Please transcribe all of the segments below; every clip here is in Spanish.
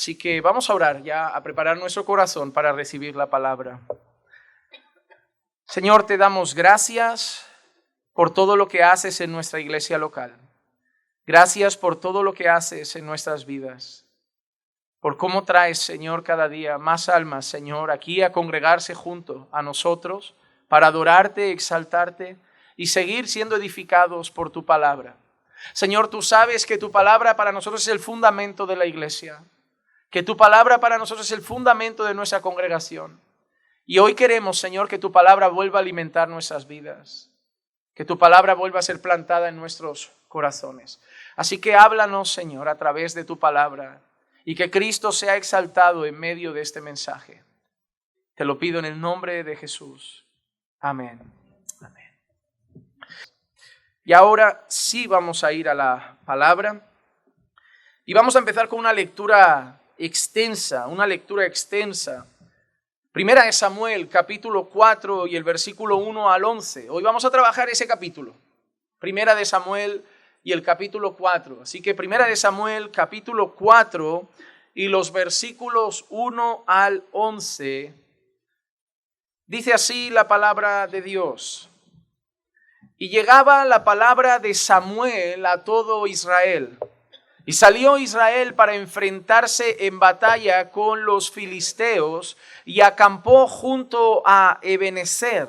Así que vamos a orar ya, a preparar nuestro corazón para recibir la palabra. Señor, te damos gracias por todo lo que haces en nuestra iglesia local. Gracias por todo lo que haces en nuestras vidas. Por cómo traes, Señor, cada día más almas, Señor, aquí a congregarse junto a nosotros para adorarte, exaltarte y seguir siendo edificados por tu palabra. Señor, tú sabes que tu palabra para nosotros es el fundamento de la iglesia, que tu palabra para nosotros es el fundamento de nuestra congregación. Y hoy queremos, Señor, que tu palabra vuelva a alimentar nuestras vidas, que tu palabra vuelva a ser plantada en nuestros corazones. Así que háblanos, Señor, a través de tu palabra y que Cristo sea exaltado en medio de este mensaje. Te lo pido en el nombre de Jesús. Amén. Amén. Y ahora sí vamos a ir a la palabra y vamos a empezar con una lectura extensa. Primera de Samuel, capítulo 4 y el versículo 1 al 11. Hoy vamos a trabajar ese capítulo. Primera de Samuel y el capítulo 4. Así que Primera de Samuel, capítulo 4 y los versículos 1 al 11. Dice así la palabra de Dios. Y llegaba la palabra de Samuel a todo Israel. Y salió Israel para enfrentarse en batalla con los filisteos y acampó junto a Ebenezer,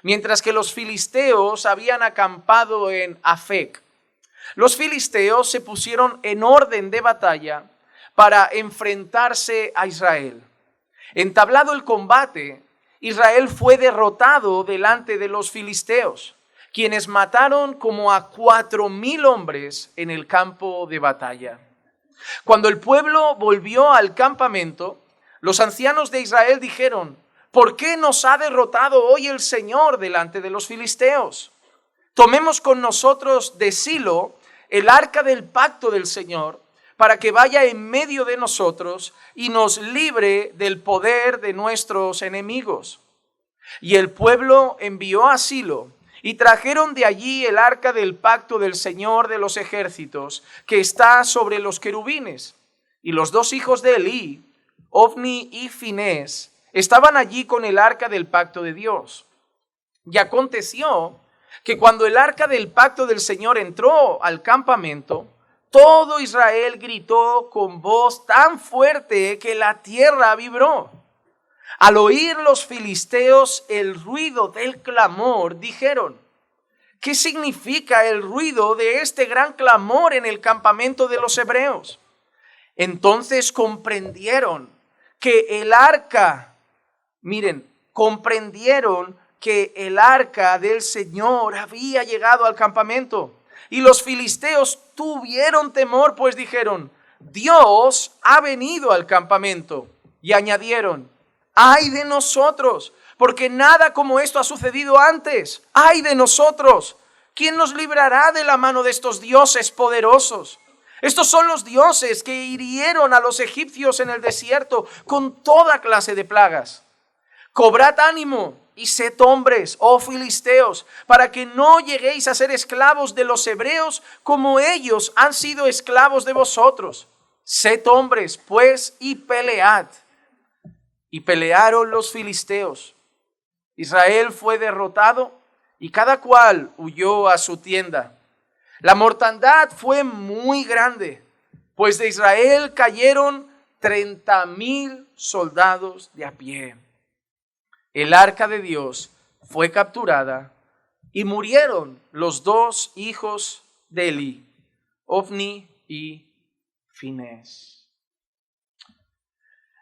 mientras que los filisteos habían acampado en Afec. Los filisteos se pusieron en orden de batalla para enfrentarse a Israel. Entablado el combate, Israel fue derrotado delante de los filisteos, quienes mataron como a 4,000 hombres en el campo de batalla. Cuando el pueblo volvió al campamento, los ancianos de Israel dijeron: ¿por qué nos ha derrotado hoy el Señor delante de los filisteos? Tomemos con nosotros de Silo el arca del pacto del Señor, para que vaya en medio de nosotros y nos libre del poder de nuestros enemigos. Y el pueblo envió a Silo, y trajeron de allí el arca del pacto del Señor de los ejércitos, que está sobre los querubines. Y los 2 hijos de Elí, Ofni y Finés, estaban allí con el arca del pacto de Dios. Y aconteció que cuando el arca del pacto del Señor entró al campamento, todo Israel gritó con voz tan fuerte que la tierra vibró. Al oír los filisteos el ruido del clamor, dijeron: ¿qué significa el ruido de este gran clamor en el campamento de los hebreos? Entonces comprendieron que el arca del Señor había llegado al campamento. Y los filisteos tuvieron temor, pues dijeron: Dios ha venido al campamento. Y añadieron: ¡ay de nosotros! Porque nada como esto ha sucedido antes. ¡Ay de nosotros! ¿Quién nos librará de la mano de estos dioses poderosos? Estos son los dioses que hirieron a los egipcios en el desierto con toda clase de plagas. Cobrad ánimo y sed hombres, oh filisteos, para que no lleguéis a ser esclavos de los hebreos como ellos han sido esclavos de vosotros. Sed hombres, pues, y pelead. Y pelearon los filisteos. Israel fue derrotado y cada cual huyó a su tienda. La mortandad fue muy grande, pues de Israel cayeron 30,000 soldados de a pie. El arca de Dios fue capturada y murieron los 2 hijos de Elí, Ofni y Finés.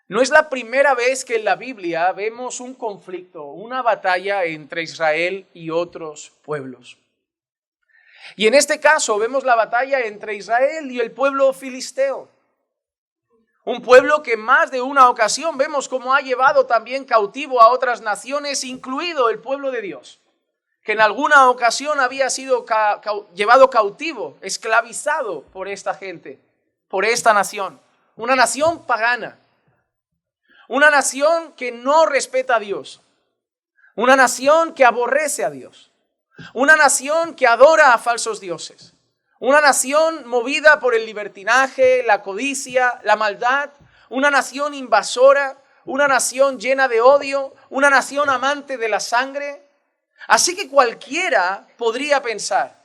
No es la primera vez que en la Biblia vemos un conflicto, una batalla entre Israel y otros pueblos. Y en este caso vemos la batalla entre Israel y el pueblo filisteo. Un pueblo que en más de una ocasión vemos cómo ha llevado también cautivo a otras naciones, incluido el pueblo de Dios, que en alguna ocasión había sido llevado cautivo, esclavizado por esta gente, por esta nación. Una nación pagana. Una nación que no respeta a Dios. Una nación que aborrece a Dios. Una nación que adora a falsos dioses. Una nación movida por el libertinaje, la codicia, la maldad. una nación invasora, una nación llena de odio, una nación amante de la sangre. Así que cualquiera podría pensar,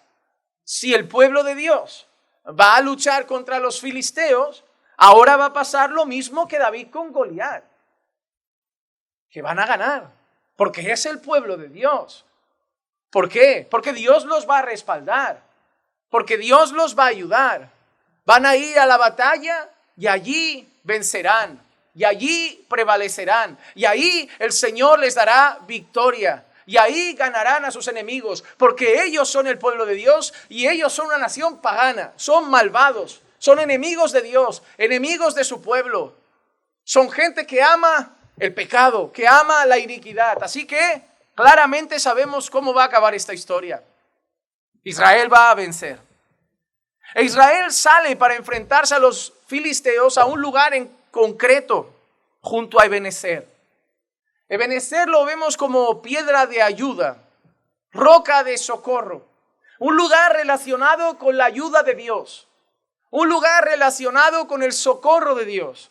si el pueblo de Dios va a luchar contra los filisteos, ahora va a pasar lo mismo que David con Goliat, que van a ganar, porque es el pueblo de Dios. ¿Por qué? Porque Dios los va a respaldar, porque Dios los va a ayudar. Van a ir a la batalla y allí vencerán, y allí prevalecerán, y ahí el Señor les dará victoria. Y ahí ganarán a sus enemigos, porque ellos son el pueblo de Dios y ellos son una nación pagana, son malvados, son enemigos de Dios, enemigos de su pueblo. Son gente que ama el pecado, que ama la iniquidad. Así que claramente sabemos cómo va a acabar esta historia. Israel va a vencer. E Israel sale para enfrentarse a los filisteos a un lugar en concreto, junto a Ebenezer. Ebenezer lo vemos como piedra de ayuda, roca de socorro, un lugar relacionado con la ayuda de Dios, un lugar relacionado con el socorro de Dios.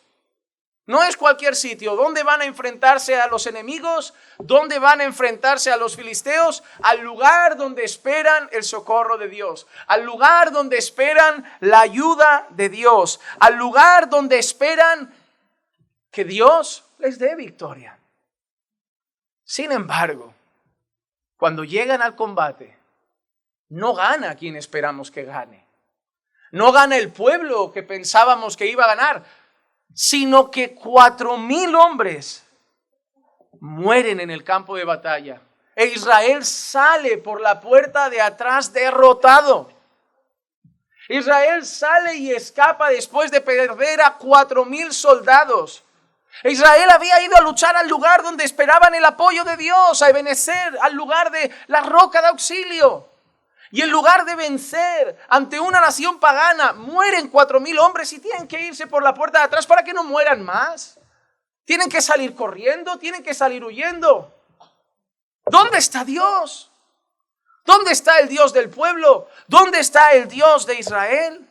No es cualquier sitio. ¿Dónde van a enfrentarse a los enemigos? ¿Dónde van a enfrentarse a los filisteos? Al lugar donde esperan el socorro de Dios, al lugar donde esperan la ayuda de Dios, al lugar donde esperan que Dios les dé victoria. Sin embargo, cuando llegan al combate, no gana quien esperamos que gane. No gana el pueblo que pensábamos que iba a ganar, sino que 4,000 hombres mueren en el campo de batalla. E Israel sale por la puerta de atrás derrotado. Israel sale y escapa después de perder a 4,000 soldados. Israel había ido a luchar al lugar donde esperaban el apoyo de Dios, a Ebenezer, al lugar de la roca de auxilio. Y en lugar de vencer ante una nación pagana, mueren 4,000 hombres y tienen que irse por la puerta de atrás para que no mueran más. Tienen que salir corriendo, tienen que salir huyendo. ¿Dónde está Dios? ¿Dónde está el Dios del pueblo? ¿Dónde está el Dios de Israel?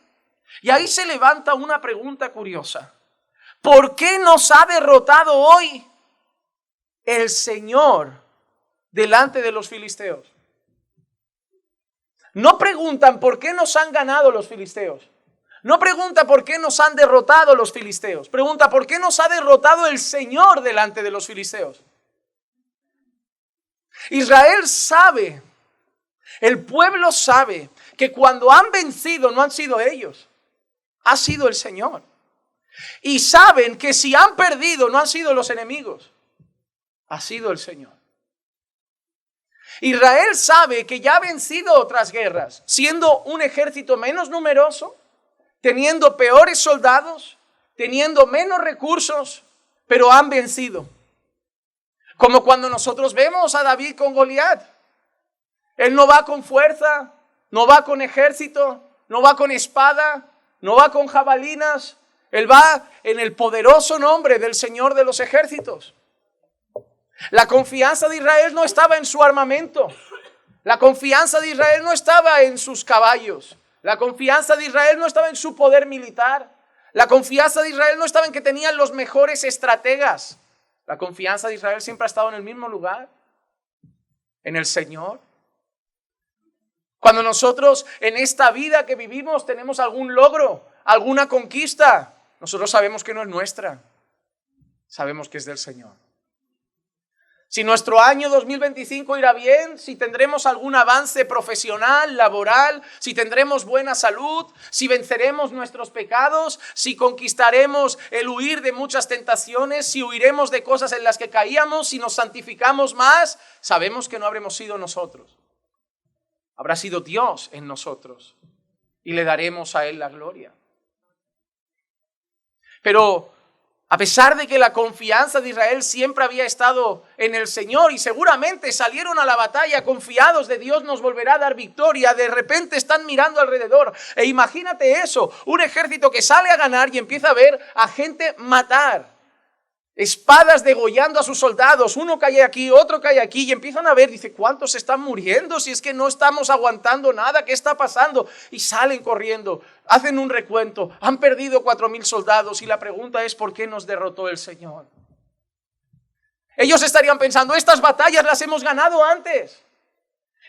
Y ahí se levanta una pregunta curiosa. ¿Por qué nos ha derrotado hoy el Señor delante de los filisteos? No preguntan por qué nos han ganado los filisteos. No pregunta por qué nos han derrotado los filisteos. Pregunta por qué nos ha derrotado el Señor delante de los filisteos. Israel sabe, el pueblo sabe que cuando han vencido no han sido ellos, ha sido el Señor. Y saben que si han perdido no han sido los enemigos, ha sido el Señor. Israel sabe que ya ha vencido otras guerras, siendo un ejército menos numeroso, teniendo peores soldados, teniendo menos recursos, pero han vencido. Como cuando nosotros vemos a David con Goliat. Él no va con fuerza, no va con ejército, no va con espada, no va con jabalinas. Él va en el poderoso nombre del Señor de los ejércitos. La confianza de Israel no estaba en su armamento. La confianza de Israel no estaba en sus caballos. La confianza de Israel no estaba en su poder militar. La confianza de Israel no estaba en que tenían los mejores estrategas. La confianza de Israel siempre ha estado en el mismo lugar, en el Señor. Cuando nosotros en esta vida que vivimos tenemos algún logro, alguna conquista, nosotros sabemos que no es nuestra, sabemos que es del Señor. Si nuestro año 2025 irá bien, si tendremos algún avance profesional, laboral, si tendremos buena salud, si venceremos nuestros pecados, si conquistaremos el huir de muchas tentaciones, si huiremos de cosas en las que caíamos, si nos santificamos más, sabemos que no habremos sido nosotros. Habrá sido Dios en nosotros y le daremos a Él la gloria. Pero a pesar de que la confianza de Israel siempre había estado en el Señor y seguramente salieron a la batalla confiados de Dios nos volverá a dar victoria, de repente están mirando alrededor. E imagínate eso, un ejército que sale a ganar y empieza a ver a gente matar. espadas degollando a sus soldados, uno cae aquí, otro cae aquí, y empiezan a ver, dice, ¿cuántos están muriendo? Si es que no estamos aguantando nada, ¿qué está pasando? Y salen corriendo, hacen un recuento, han perdido 4,000 soldados, y la pregunta es, ¿por qué nos derrotó el Señor? Ellos estarían pensando, estas batallas las hemos ganado antes.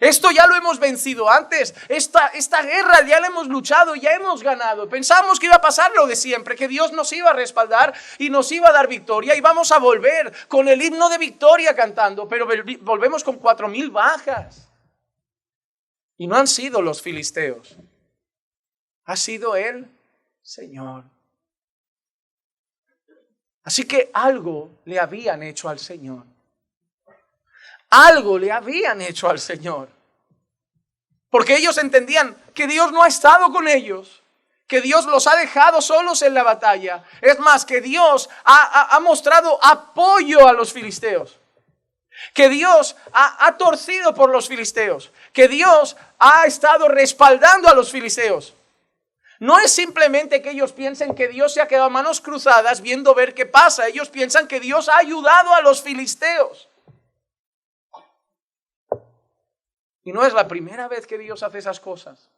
Esto ya lo hemos vencido antes, esta guerra ya la hemos luchado, ya hemos ganado. Pensamos que iba a pasar lo de siempre, que Dios nos iba a respaldar y nos iba a dar victoria y vamos a volver con el himno de victoria cantando, pero volvemos con 4,000 bajas. Y no han sido los filisteos, ha sido el Señor. Así que algo le habían hecho al Señor. Algo le habían hecho al Señor. Porque ellos entendían que Dios no ha estado con ellos, que Dios los ha dejado solos en la batalla. Es más, que Dios ha mostrado apoyo a los filisteos. Que Dios ha torcido por los filisteos. Que Dios ha estado respaldando a los filisteos. No es simplemente que ellos piensen que Dios se ha quedado a manos cruzadas viendo ver qué pasa. Ellos piensan que Dios ha ayudado a los filisteos. Y no es la primera vez que Dios hace esas cosas.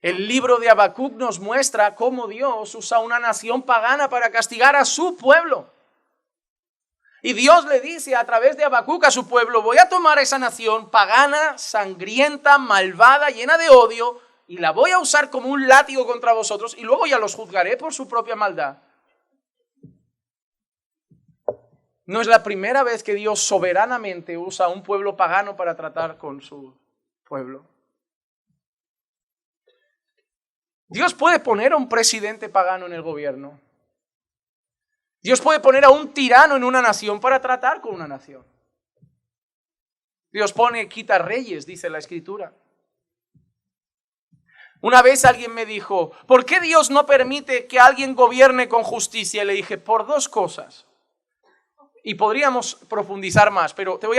El libro de Habacuc nos muestra cómo Dios usa una nación pagana para castigar a su pueblo. Y Dios le dice a través de Habacuc a su pueblo, voy a tomar a esa nación pagana, sangrienta, malvada, llena de odio, y la voy a usar como un látigo contra vosotros, y luego ya los juzgaré por su propia maldad. No es la primera vez que Dios soberanamente usa a un pueblo pagano para tratar con su pueblo. Dios puede poner a un presidente pagano en el gobierno. Dios puede poner a un tirano en una nación para tratar con una nación. Dios quita reyes, dice la Escritura. Una vez alguien me dijo, ¿por qué Dios no permite que alguien gobierne con justicia? Y le dije, por dos cosas. Y podríamos profundizar más, pero te voy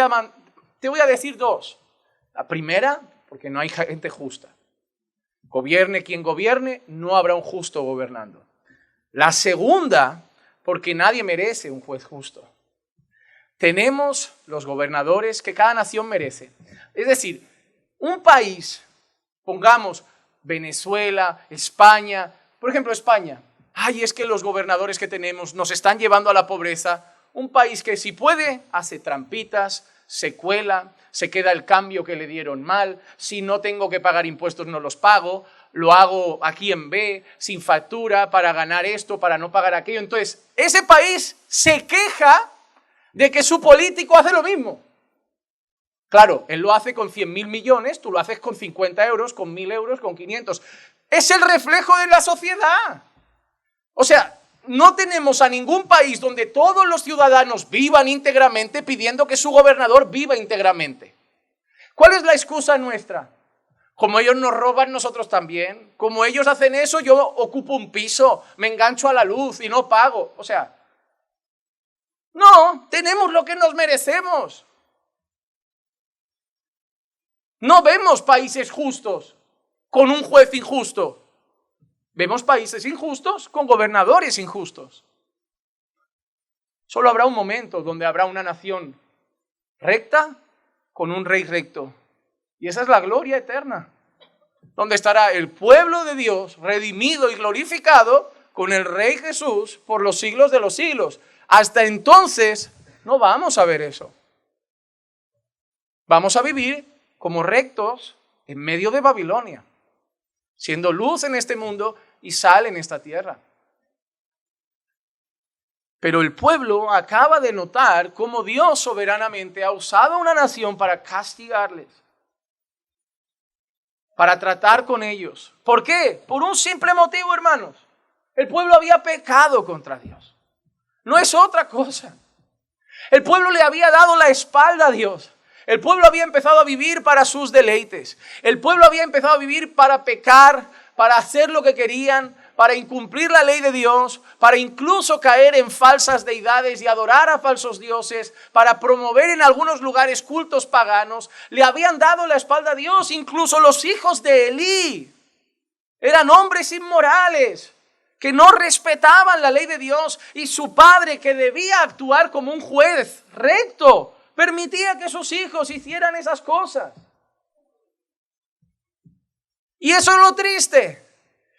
a decir dos. La primera, porque no hay gente justa. Gobierne quien gobierne, no habrá un justo gobernando. La segunda, porque nadie merece un juez justo. Tenemos los gobernadores que cada nación merece. Es decir, un país, pongamos Venezuela, España, por ejemplo España. Ay, es que los gobernadores que tenemos nos están llevando a la pobreza. Un país que si puede, hace trampitas, se cuela, se queda el cambio que le dieron mal, si no tengo que pagar impuestos no los pago, lo hago aquí en B, sin factura, para ganar esto, para no pagar aquello. Entonces, ese país se queja de que su político hace lo mismo. Claro, él lo hace con 100.000 millones, tú lo haces con 50 euros, con 1.000 euros, con 500. Es el reflejo de la sociedad. O sea, no tenemos a ningún país donde todos los ciudadanos vivan íntegramente pidiendo que su gobernador viva íntegramente. ¿Cuál es la excusa nuestra? Como ellos nos roban, nosotros también. Como ellos hacen eso, yo ocupo un piso, me engancho a la luz y no pago. O sea, no, tenemos lo que nos merecemos. No vemos países justos con un juez injusto. Vemos países injustos con gobernadores injustos. Solo habrá un momento donde habrá una nación recta con un rey recto. Y esa es la gloria eterna. Donde estará el pueblo de Dios redimido y glorificado con el Rey Jesús por los siglos de los siglos. Hasta entonces no vamos a ver eso. Vamos a vivir como rectos en medio de Babilonia, siendo luz en este mundo y sal en esta tierra. Pero el pueblo acaba de notar cómo Dios soberanamente ha usado a una nación para castigarles, para tratar con ellos. ¿Por qué? Por un simple motivo, hermanos. El pueblo había pecado contra Dios. No es otra cosa. El pueblo le había dado la espalda a Dios. El pueblo había empezado a vivir para sus deleites. El pueblo había empezado a vivir para pecar, para hacer lo que querían, para incumplir la ley de Dios, para incluso caer en falsas deidades y adorar a falsos dioses, para promover en algunos lugares cultos paganos. Le habían dado la espalda a Dios. Incluso los hijos de Elí eran hombres inmorales que no respetaban la ley de Dios, y su padre, que debía actuar como un juez recto, permitía que sus hijos hicieran esas cosas. Y eso es lo triste.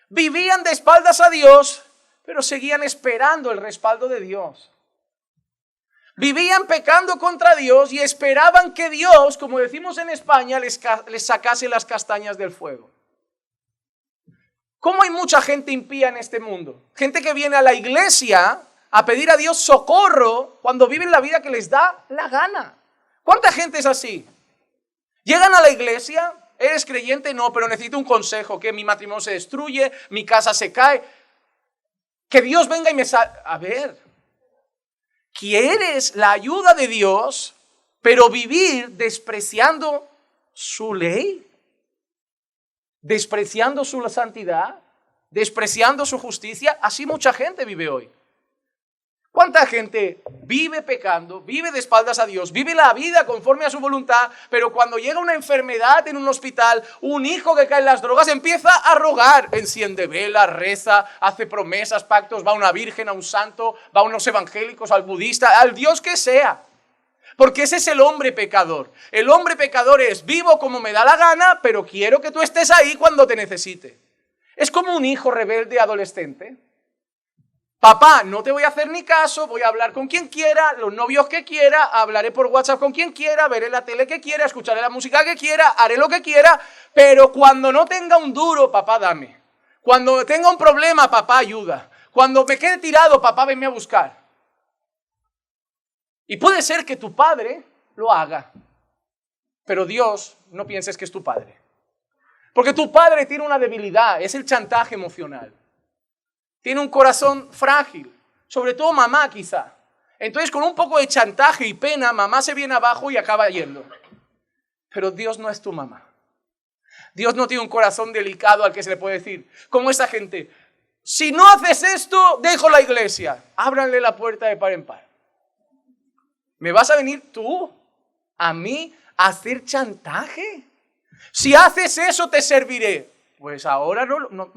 Vivían de espaldas a Dios, pero seguían esperando el respaldo de Dios. Vivían pecando contra Dios y esperaban que Dios, como decimos en España, les sacase las castañas del fuego. ¿Cómo hay mucha gente impía en este mundo? Gente que viene a la iglesia a pedir a Dios socorro cuando viven la vida que les da la gana. ¿Cuánta gente es así? Llegan a la iglesia, ¿eres creyente? No, pero necesito un consejo, que mi matrimonio se destruye, mi casa se cae. Que Dios venga y me salve. A ver, ¿quieres la ayuda de Dios, pero vivir despreciando su ley? Despreciando su santidad, despreciando su justicia. Así mucha gente vive hoy. ¿Cuánta gente vive pecando, vive de espaldas a Dios, vive la vida conforme a su voluntad, pero cuando llega una enfermedad en un hospital, un hijo que cae en las drogas, empieza a rogar, enciende velas, reza, hace promesas, pactos, va a una virgen, a un santo, va a unos evangélicos, al budista, al Dios que sea? Porque ese es el hombre pecador. El hombre pecador es: vivo como me da la gana, pero quiero que tú estés ahí cuando te necesite. Es como un hijo rebelde adolescente. Papá, no te voy a hacer ni caso, voy a hablar con quien quiera, los novios que quiera, hablaré por WhatsApp con quien quiera, veré la tele que quiera, escucharé la música que quiera, haré lo que quiera, pero cuando no tenga un duro, papá, dame. Cuando tenga un problema, papá, ayuda. Cuando me quede tirado, papá, venme a buscar. Y puede ser que tu padre lo haga, pero Dios no pienses que es tu padre. Porque tu padre tiene una debilidad, es el chantaje emocional. Tiene un corazón frágil, sobre todo mamá quizá. Entonces con un poco de chantaje y pena, mamá se viene abajo y acaba yendo. Pero Dios no es tu mamá. Dios no tiene un corazón delicado al que se le puede decir, como esa gente: si no haces esto, dejo la iglesia. Ábranle la puerta de par en par. ¿Me vas a venir tú a mí a hacer chantaje? Si haces eso te serviré. Pues ahora no.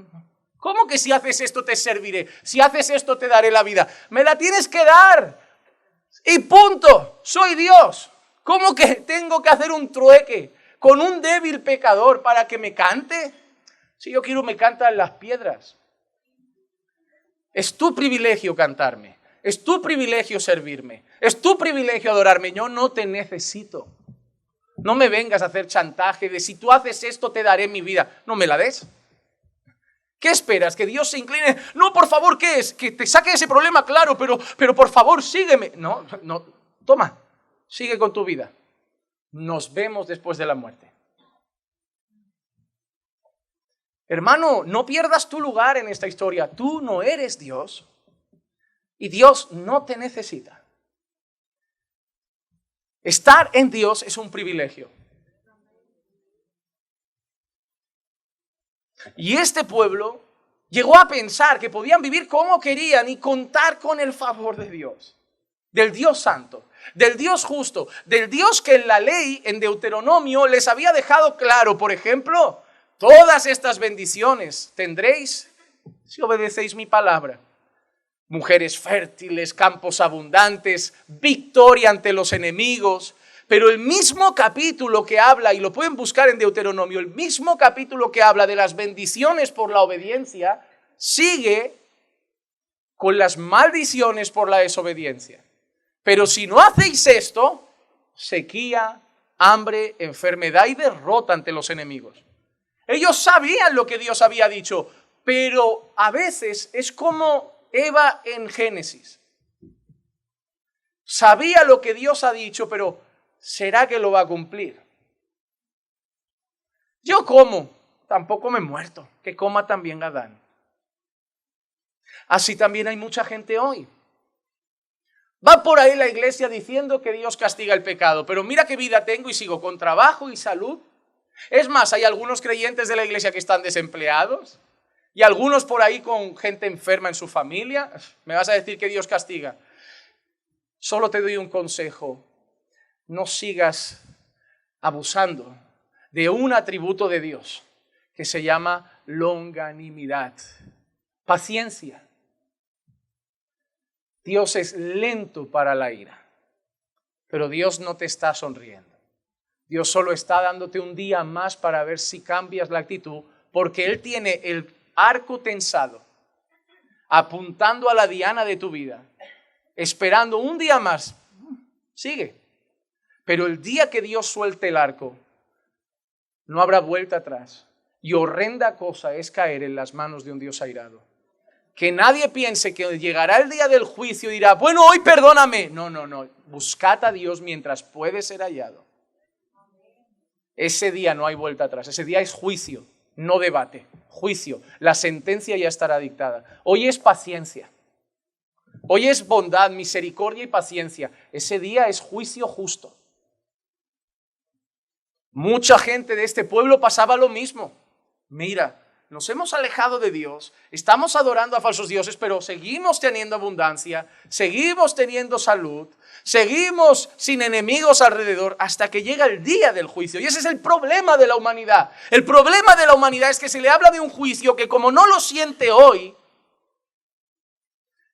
¿Cómo que si haces esto te serviré? Si haces esto te daré la vida. Me la tienes que dar. Y punto. Soy Dios. ¿Cómo que tengo que hacer un trueque con un débil pecador para que me cante? Si yo quiero, me cantan las piedras. Es tu privilegio cantarme. Es tu privilegio servirme. Es tu privilegio adorarme. Yo no te necesito. No me vengas a hacer chantaje de: si tú haces esto te daré mi vida. No me la des. ¿Qué esperas? ¿Que Dios se incline? No, por favor, ¿qué es? Que te saque ese problema, claro, pero por favor, sígueme. No, toma, sigue con tu vida. Nos vemos después de la muerte. Hermano, no pierdas tu lugar en esta historia. Tú no eres Dios y Dios no te necesita. Estar en Dios es un privilegio. Y este pueblo llegó a pensar que podían vivir como querían y contar con el favor de Dios, del Dios santo, del Dios justo, del Dios que en la ley, en Deuteronomio, les había dejado claro. Por ejemplo, todas estas bendiciones tendréis si obedecéis mi palabra: mujeres fértiles, campos abundantes, victoria ante los enemigos. Pero el mismo capítulo que habla, y lo pueden buscar en Deuteronomio, el mismo capítulo que habla de las bendiciones por la obediencia, sigue con las maldiciones por la desobediencia. Pero si no hacéis esto, sequía, hambre, enfermedad y derrota ante los enemigos. Ellos sabían lo que Dios había dicho, pero a veces es como Eva en Génesis. Sabía lo que Dios ha dicho, pero ¿será que lo va a cumplir? Yo como, tampoco me he muerto, que coma también Adán. Así también hay mucha gente hoy. Va por ahí la iglesia diciendo que Dios castiga el pecado, pero mira qué vida tengo y sigo con trabajo y salud. Es más, hay algunos creyentes de la iglesia que están desempleados y algunos por ahí con gente enferma en su familia. ¿Me vas a decir que Dios castiga? Solo te doy un consejo: no sigas abusando de un atributo de Dios que se llama longanimidad. Paciencia. Dios es lento para la ira, pero Dios no te está sonriendo. Dios solo está dándote un día más para ver si cambias la actitud, porque Él tiene el arco tensado, apuntando a la diana de tu vida, esperando un día más. Sigue. Pero el día que Dios suelte el arco, no habrá vuelta atrás. Y horrenda cosa es caer en las manos de un Dios airado. Que nadie piense que llegará el día del juicio y dirá, bueno, hoy perdóname. No. Buscad a Dios mientras puede ser hallado. Ese día no hay vuelta atrás. Ese día es juicio, no debate. Juicio. La sentencia ya estará dictada. Hoy es paciencia. Hoy es bondad, misericordia y paciencia. Ese día es juicio justo. Mucha gente de este pueblo pasaba lo mismo. Mira, nos hemos alejado de Dios, estamos adorando a falsos dioses, pero seguimos teniendo abundancia, seguimos teniendo salud, seguimos sin enemigos alrededor hasta que llega el día del juicio. Y ese es el problema de la humanidad. El problema de la humanidad es que se le habla de un juicio que como no lo siente hoy.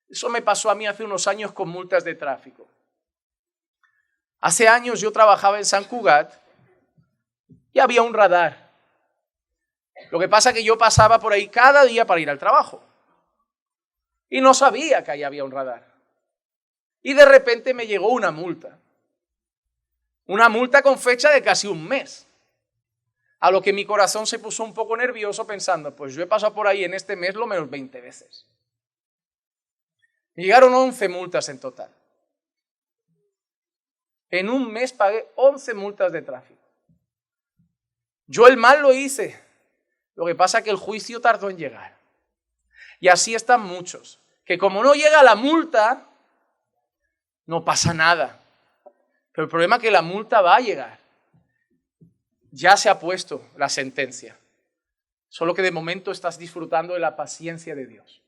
Eso me pasó a mí hace unos años con multas de tráfico. Hace años yo trabajaba en San Cugat y había un radar. Lo que pasa es que yo pasaba por ahí cada día para ir al trabajo. Y no sabía que ahí había un radar. Y de repente me llegó una multa. Una multa con fecha de casi un mes. A lo que mi corazón se puso un poco nervioso pensando, pues yo he pasado por ahí en este mes lo menos 20 veces. Me llegaron 11 multas en total. En un mes pagué 11 multas de tráfico. Yo el mal lo hice. Lo que pasa es que el juicio tardó en llegar. Y así están muchos, que como no llega la multa, no pasa nada. Pero el problema es que la multa va a llegar. Ya se ha puesto la sentencia. Solo que de momento estás disfrutando de la paciencia de Dios.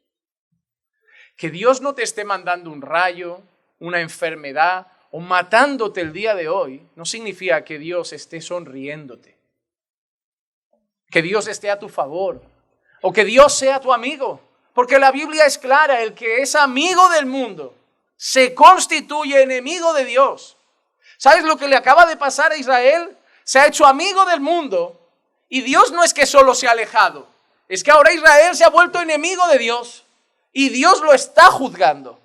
Que Dios no te esté mandando un rayo, una enfermedad o matándote el día de hoy, no significa que Dios esté sonriéndote. Que Dios esté a tu favor, o que Dios sea tu amigo, porque la Biblia es clara, el que es amigo del mundo se constituye enemigo de Dios. ¿Sabes lo que le acaba de pasar a Israel? Se ha hecho amigo del mundo y Dios no es que solo se ha alejado, es que ahora Israel se ha vuelto enemigo de Dios y Dios lo está juzgando.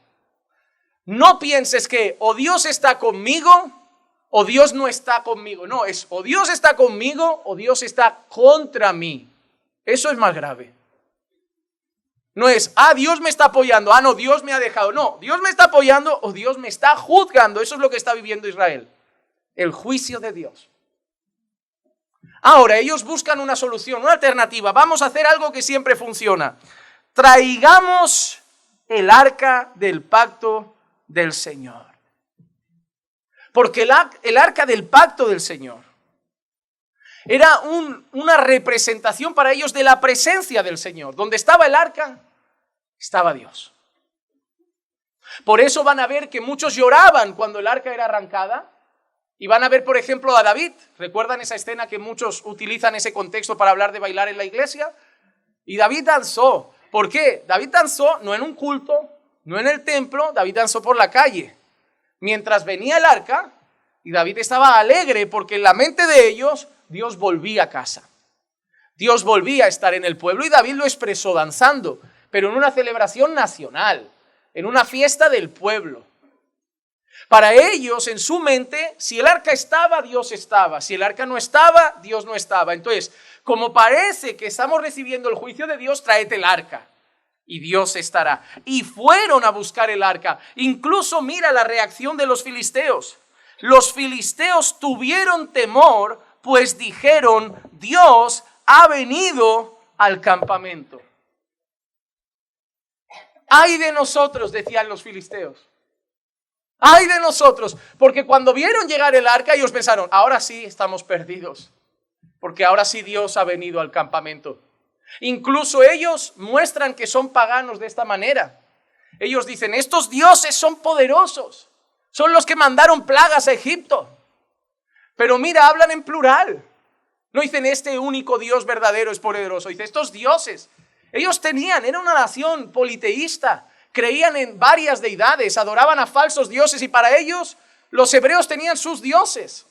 No pienses que o Dios está conmigo o Dios no está conmigo. No, es o Dios está conmigo o Dios está contra mí. Eso es más grave. No es, Dios me está apoyando, no, Dios me ha dejado. No, Dios me está apoyando o Dios me está juzgando. Eso es lo que está viviendo Israel. El juicio de Dios. Ahora, ellos buscan una solución, una alternativa. Vamos a hacer algo que siempre funciona. Traigamos el arca del pacto del Señor. Porque el arca del pacto del Señor era una representación para ellos de la presencia del Señor. Donde estaba el arca, estaba Dios. Por eso van a ver que muchos lloraban cuando el arca era arrancada. Y van a ver, por ejemplo, a David. ¿Recuerdan esa escena que muchos utilizan ese contexto para hablar de bailar en la iglesia? Y David danzó. ¿Por qué? David danzó no en un culto, no en el templo, David danzó por la calle. Mientras venía el arca, y David estaba alegre porque en la mente de ellos, Dios volvía a casa. Dios volvía a estar en el pueblo y David lo expresó danzando, pero en una celebración nacional, en una fiesta del pueblo. Para ellos, en su mente, si el arca estaba, Dios estaba. Si el arca no estaba, Dios no estaba. Entonces, como parece que estamos recibiendo el juicio de Dios, tráete el arca y Dios estará. Y fueron a buscar el arca. Incluso mira la reacción de los filisteos. Los filisteos tuvieron temor, pues dijeron, Dios ha venido al campamento. ¡Ay de nosotros!, decían los filisteos. ¡Ay de nosotros! Porque cuando vieron llegar el arca, ellos pensaron, ahora sí estamos perdidos, porque ahora sí Dios ha venido al campamento. Incluso ellos muestran que son paganos de esta manera. Ellos dicen, estos dioses son poderosos, son los que mandaron plagas a Egipto. Pero mira, hablan en plural. No dicen, este único Dios verdadero es poderoso. Dicen, estos dioses. Ellos era una nación politeísta, creían en varias deidades, adoraban a falsos dioses y para ellos los hebreos tenían sus dioses,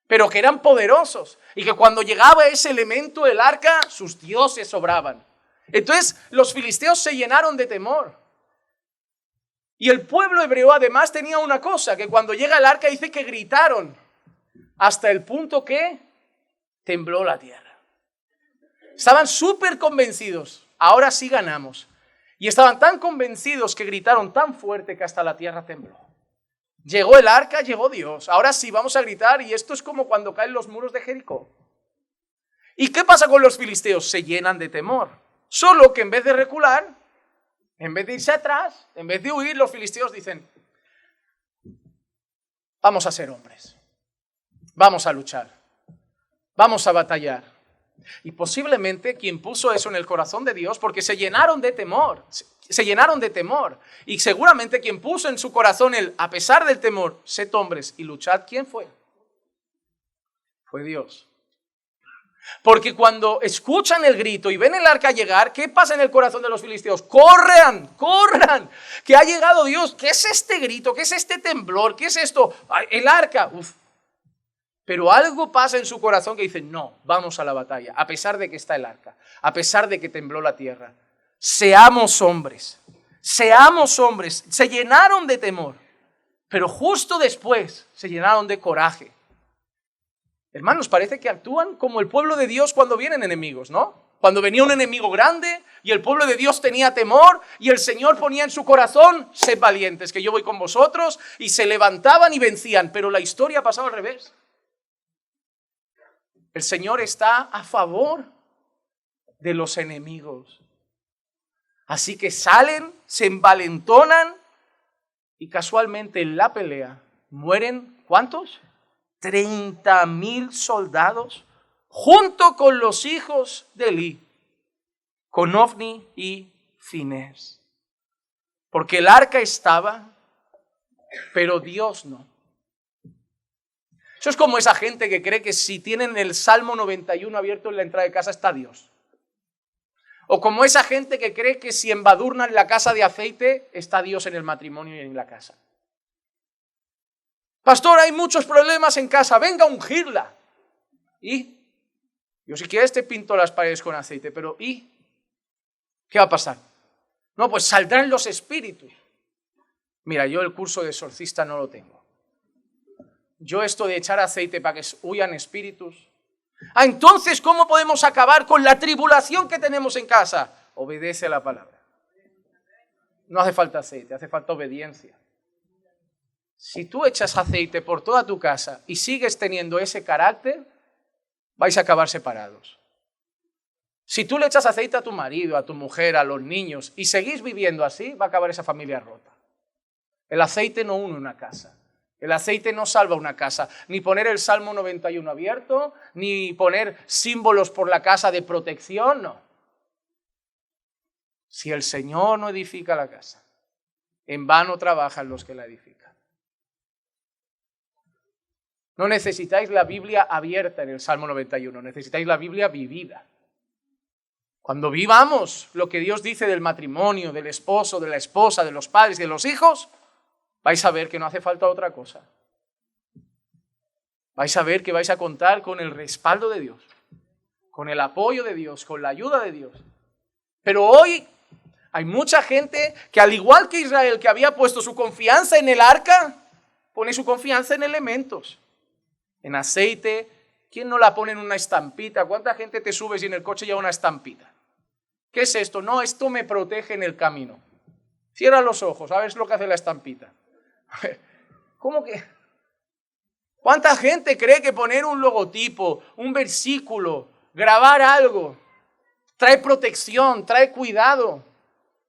pero que eran poderosos y que cuando llegaba ese elemento, el arca, sus dioses sobraban. Entonces los filisteos se llenaron de temor. Y el pueblo hebreo además tenía una cosa, que cuando llega el arca dice que gritaron hasta el punto que tembló la tierra. Estaban súper convencidos, ahora sí ganamos. Y estaban tan convencidos que gritaron tan fuerte que hasta la tierra tembló. Llegó el arca, llegó Dios. Ahora sí vamos a gritar y esto es como cuando caen los muros de Jericó. ¿Y qué pasa con los filisteos? Se llenan de temor. Solo que en vez de recular, en vez de irse atrás, en vez de huir, los filisteos dicen, vamos a ser hombres, vamos a luchar, vamos a batallar. Y posiblemente quien puso eso en el corazón de Dios, porque se llenaron de temor, y seguramente quien puso en su corazón a pesar del temor, sed hombres y luchad, ¿quién fue? Fue Dios. Porque cuando escuchan el grito y ven el arca llegar, ¿qué pasa en el corazón de los filisteos? ¡Corran! ¡Corran! Que ha llegado Dios. ¿Qué es este grito? ¿Qué es este temblor? ¿Qué es esto? El arca. Uf. Pero algo pasa en su corazón que dice, no, vamos a la batalla, a pesar de que está el arca, a pesar de que tembló la tierra. Seamos hombres, se llenaron de temor, pero justo después se llenaron de coraje. Hermanos, parece que actúan como el pueblo de Dios cuando vienen enemigos, ¿no? Cuando venía un enemigo grande y el pueblo de Dios tenía temor y el Señor ponía en su corazón, sed valientes, que yo voy con vosotros, y se levantaban y vencían, pero la historia pasaba al revés. El Señor está a favor de los enemigos. Así que salen, se envalentonan y casualmente en la pelea mueren, ¿cuántos? 30,000 soldados junto con los hijos de Elí, con Ofni y Finés. Porque el arca estaba, pero Dios no. Eso es como esa gente que cree que si tienen el Salmo 91 abierto en la entrada de casa está Dios. O como esa gente que cree que si embadurnan la casa de aceite está Dios en el matrimonio y en la casa. Pastor, hay muchos problemas en casa, venga a ungirla. ¿Y? Yo si quieres te pinto las paredes con aceite, pero ¿y? ¿Qué va a pasar? No, pues saldrán los espíritus. Mira, yo el curso de exorcista no lo tengo. Yo esto de echar aceite para que huyan espíritus. Entonces, ¿cómo podemos acabar con la tribulación que tenemos en casa? Obedece a la palabra. No hace falta aceite, hace falta obediencia. Si tú echas aceite por toda tu casa y sigues teniendo ese carácter, vais a acabar separados. Si tú le echas aceite a tu marido, a tu mujer, a los niños y seguís viviendo así, va a acabar esa familia rota. El aceite no une una casa. El aceite no salva una casa, ni poner el Salmo 91 abierto, ni poner símbolos por la casa de protección, no. Si el Señor no edifica la casa, en vano trabajan los que la edifican. No necesitáis la Biblia abierta en el Salmo 91, necesitáis la Biblia vivida. Cuando vivamos lo que Dios dice del matrimonio, del esposo, de la esposa, de los padres y de los hijos, vais a ver que no hace falta otra cosa. Vais a ver que vais a contar con el respaldo de Dios, con el apoyo de Dios, con la ayuda de Dios. Pero hoy hay mucha gente que, al igual que Israel, que había puesto su confianza en el arca, pone su confianza en elementos, en aceite. ¿Quién no la pone en una estampita? ¿Cuánta gente te subes y en el coche lleva una estampita? ¿Qué es esto? No, esto me protege en el camino. Cierra los ojos, ¿sabes lo que hace la estampita? ¿Cómo que? ¿Cuánta gente cree que poner un logotipo, un versículo, grabar algo, trae protección, trae cuidado?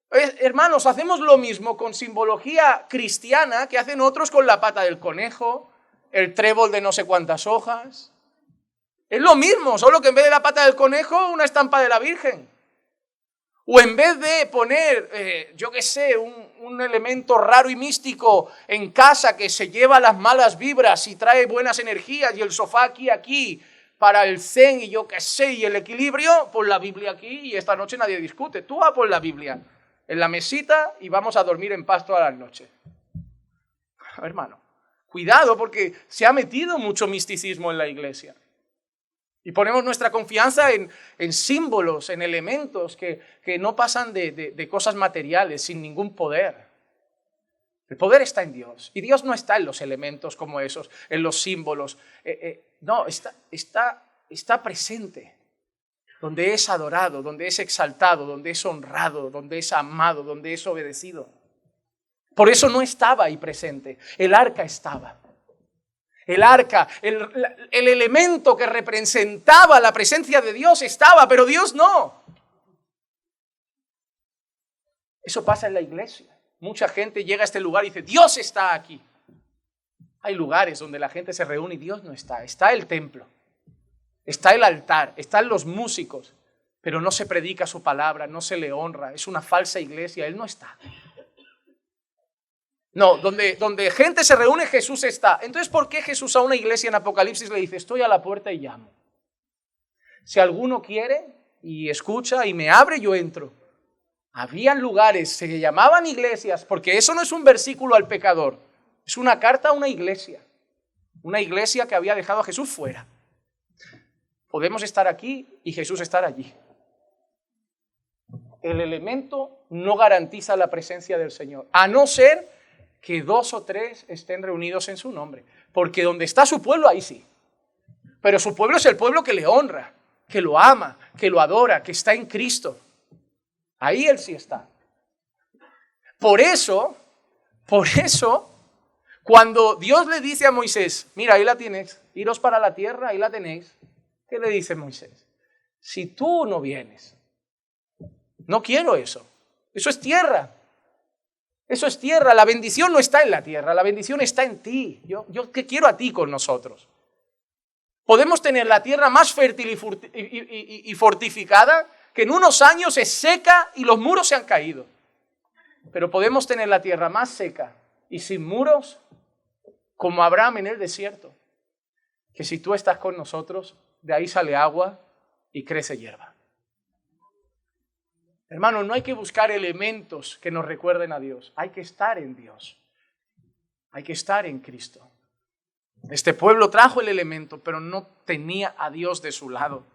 Hermanos, hacemos lo mismo con simbología cristiana que hacen otros con la pata del conejo, el trébol de no sé cuántas hojas. Es lo mismo, solo que en vez de la pata del conejo, una estampa de la Virgen. O en vez de poner, yo qué sé, un elemento raro y místico en casa que se lleva las malas vibras y trae buenas energías y el sofá aquí, para el zen y yo qué sé, y el equilibrio, pon la Biblia aquí y esta noche nadie discute. Tú pon la Biblia en la mesita y vamos a dormir en paz toda la noche. Hermano, cuidado porque se ha metido mucho misticismo en la iglesia. Y ponemos nuestra confianza en símbolos, en elementos que no pasan de cosas materiales, sin ningún poder. El poder está en Dios. Y Dios no está en los elementos como esos, en los símbolos. No, está presente. Donde es adorado, donde es exaltado, donde es honrado, donde es amado, donde es obedecido. Por eso no estaba ahí presente. El arca estaba. El arca, el elemento que representaba la presencia de Dios estaba, pero Dios no. Eso pasa en la iglesia. Mucha gente llega a este lugar y dice, Dios está aquí. Hay lugares donde la gente se reúne y Dios no está. Está el templo, está el altar, están los músicos, pero no se predica su palabra, no se le honra. Es una falsa iglesia, Él no está. No, donde gente se reúne, Jesús está. Entonces, ¿por qué Jesús a una iglesia en Apocalipsis le dice, estoy a la puerta y llamo? Si alguno quiere y escucha y me abre, yo entro. Habían lugares, se llamaban iglesias, porque eso no es un versículo al pecador, es una carta a una iglesia que había dejado a Jesús fuera. Podemos estar aquí y Jesús estar allí. El elemento no garantiza la presencia del Señor, a no ser que 2 o 3 estén reunidos en su nombre. Porque donde está su pueblo, ahí sí. Pero su pueblo es el pueblo que le honra, que lo ama, que lo adora, que está en Cristo. Ahí Él sí está. Por eso, cuando Dios le dice a Moisés, mira, ahí la tienes, iros para la tierra, ahí la tenéis. ¿Qué le dice Moisés? Si tú no vienes, no quiero eso. Eso es tierra. Eso es tierra, la bendición no está en la tierra, la bendición está en ti. Yo ¿qué quiero a ti con nosotros? Podemos tener la tierra más fértil y fortificada, que en unos años es seca y los muros se han caído. Pero podemos tener la tierra más seca y sin muros, como Abraham en el desierto, que si tú estás con nosotros, de ahí sale agua y crece hierba. Hermano, no hay que buscar elementos que nos recuerden a Dios. Hay que estar en Dios. Hay que estar en Cristo. Este pueblo trajo el elemento, pero no tenía a Dios de su lado.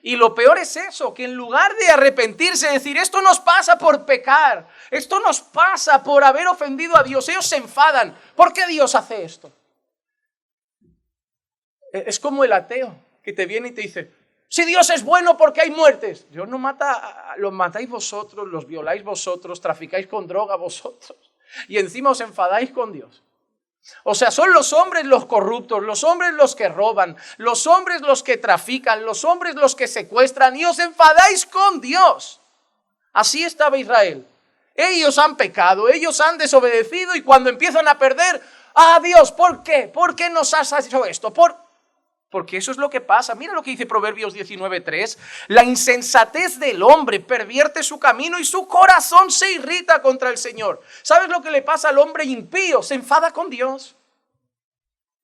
Y lo peor es eso, que en lugar de arrepentirse, decir, esto nos pasa por pecar, esto nos pasa por haber ofendido a Dios, ellos se enfadan. ¿Por qué Dios hace esto? Es como el ateo que te viene y te dice, si Dios es bueno, ¿por qué hay muertes? Dios no mata, los matáis vosotros, los violáis vosotros, traficáis con droga vosotros y encima os enfadáis con Dios. O sea, son los hombres los corruptos, los hombres los que roban, los hombres los que trafican, los hombres los que secuestran y os enfadáis con Dios. Así estaba Israel. Ellos han pecado, ellos han desobedecido y cuando empiezan a perder, Dios, ¿por qué? ¿Por qué nos has hecho esto? Porque eso es lo que pasa. Mira lo que dice Proverbios 19:3. La insensatez del hombre pervierte su camino y su corazón se irrita contra el Señor. ¿Sabes lo que le pasa al hombre impío? Se enfada con Dios.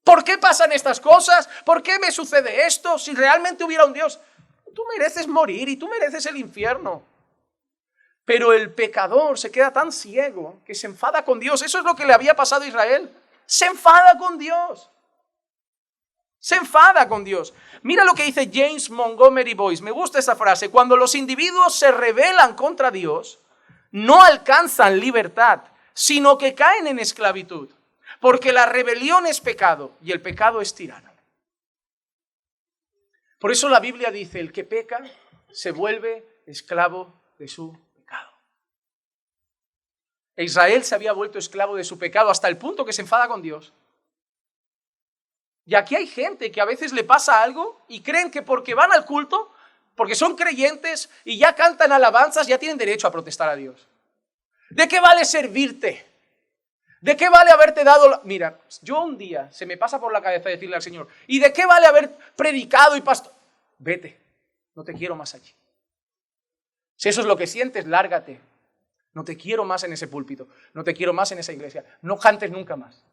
¿Por qué pasan estas cosas? ¿Por qué me sucede esto? Si realmente hubiera un Dios, tú mereces morir y tú mereces el infierno. Pero el pecador se queda tan ciego que se enfada con Dios. Eso es lo que le había pasado a Israel. Se enfada con Dios. Se enfada con Dios. Mira lo que dice James Montgomery Boyce. Me gusta esa frase. Cuando los individuos se rebelan contra Dios, no alcanzan libertad, sino que caen en esclavitud. Porque la rebelión es pecado y el pecado es tirano. Por eso la Biblia dice, el que peca se vuelve esclavo de su pecado. Israel se había vuelto esclavo de su pecado hasta el punto que se enfada con Dios. Y aquí hay gente que a veces le pasa algo y creen que porque van al culto, porque son creyentes y ya cantan alabanzas, ya tienen derecho a protestar a Dios. ¿De qué vale servirte? ¿De qué vale haberte dado? Mira, yo un día se me pasa por la cabeza decirle al Señor, ¿y de qué vale haber predicado y pastor? Vete, no te quiero más allí. Si eso es lo que sientes, lárgate. No te quiero más en ese púlpito, no te quiero más en esa iglesia, no cantes nunca más.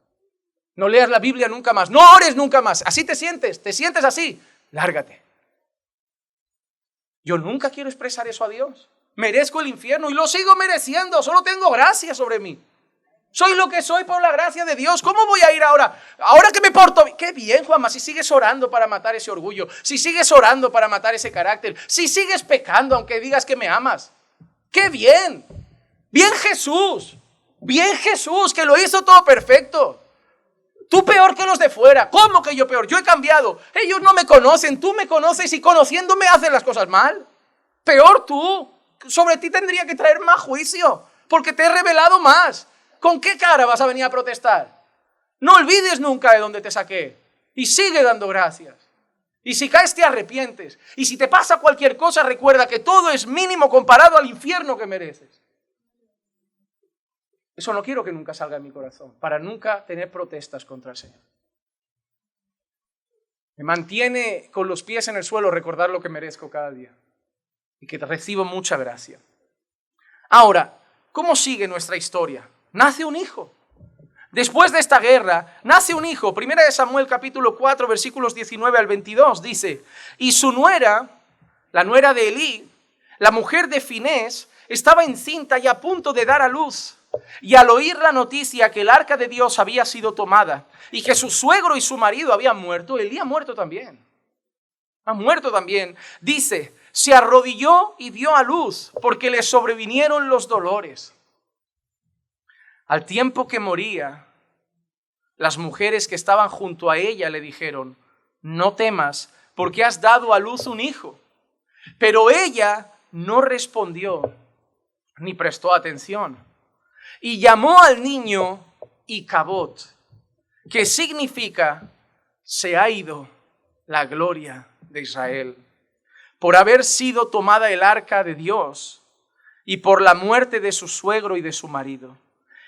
No leas la Biblia nunca más, no ores nunca más. Así te sientes así. lárgate. Yo nunca quiero expresar eso a Dios. Merezco el infierno y lo sigo mereciendo, solo tengo gracia sobre mí. Soy lo que soy por la gracia de Dios. ¿Cómo voy a ir ahora? Ahora que me porto bien. Qué bien, Juanma, si sigues orando para matar ese orgullo, si sigues orando para matar ese carácter, si sigues pecando aunque digas que me amas. ¡Qué bien! Bien Jesús, que lo hizo todo perfecto. Tú peor que los de fuera. ¿Cómo que yo peor? Yo he cambiado. Ellos no me conocen, tú me conoces y conociéndome haces las cosas mal. Peor tú. Sobre ti tendría que traer más juicio porque te he revelado más. ¿Con qué cara vas a venir a protestar? No olvides nunca de dónde te saqué y sigue dando gracias. Y si caes te arrepientes. Y si te pasa cualquier cosa, recuerda que todo es mínimo comparado al infierno que mereces. Eso no quiero que nunca salga de mi corazón, para nunca tener protestas contra el Señor. Me mantiene con los pies en el suelo recordar lo que merezco cada día y que recibo mucha gracia. Ahora, ¿cómo sigue nuestra historia? Nace un hijo. Después de esta guerra, nace un hijo. Primera de Samuel capítulo 4, versículos 19 al 22, dice: y su nuera, la nuera de Elí, la mujer de Finés, estaba encinta y a punto de dar a luz. Y al oír la noticia que el arca de Dios había sido tomada y que su suegro y su marido habían muerto, Elí ha muerto también. Dice, se arrodilló y dio a luz porque le sobrevinieron los dolores. Al tiempo que moría, las mujeres que estaban junto a ella le dijeron: no temas, porque has dado a luz un hijo. Pero ella no respondió ni prestó atención. Y llamó al niño Icabod, que significa: se ha ido la gloria de Israel, por haber sido tomada el arca de Dios y por la muerte de su suegro y de su marido.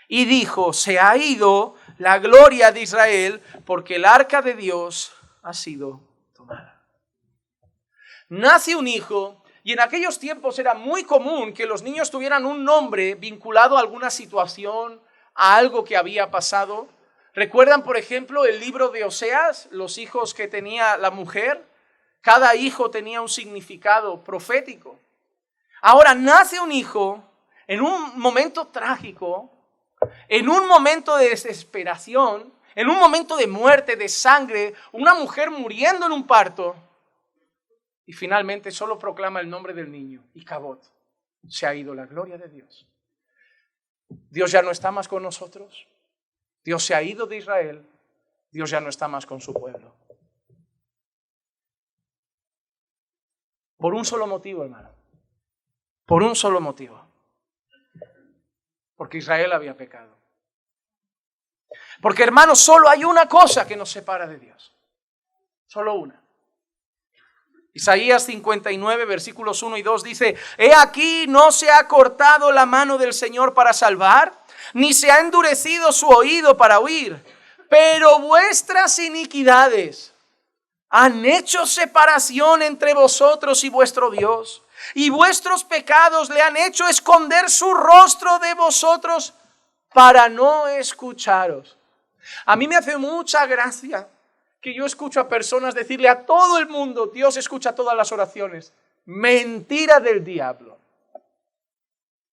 Y dijo: se ha ido la gloria de Israel porque el arca de Dios ha sido tomada. Nace un hijo. Y en aquellos tiempos era muy común que los niños tuvieran un nombre vinculado a alguna situación, a algo que había pasado. ¿Recuerdan, por ejemplo, el libro de Oseas, los hijos que tenía la mujer? Cada hijo tenía un significado profético. Ahora nace un hijo en un momento trágico, en un momento de desesperación, en un momento de muerte, de sangre, una mujer muriendo en un parto. Y finalmente solo proclama el nombre del niño, Icabod. Se ha ido la gloria de Dios. Dios ya no está más con nosotros. Dios se ha ido de Israel. Dios ya no está más con su pueblo. Por un solo motivo, hermano. Por un solo motivo. Porque Israel había pecado. Porque, hermano, solo hay una cosa que nos separa de Dios. Solo una. Isaías 59, versículos 1 y 2 dice: he aquí, no se ha cortado la mano del Señor para salvar, ni se ha endurecido su oído para oír, pero vuestras iniquidades han hecho separación entre vosotros y vuestro Dios, y vuestros pecados le han hecho esconder su rostro de vosotros para no escucharos. A mí me hace mucha gracia que yo escucho a personas decirle a todo el mundo: Dios escucha todas las oraciones. Mentira del diablo.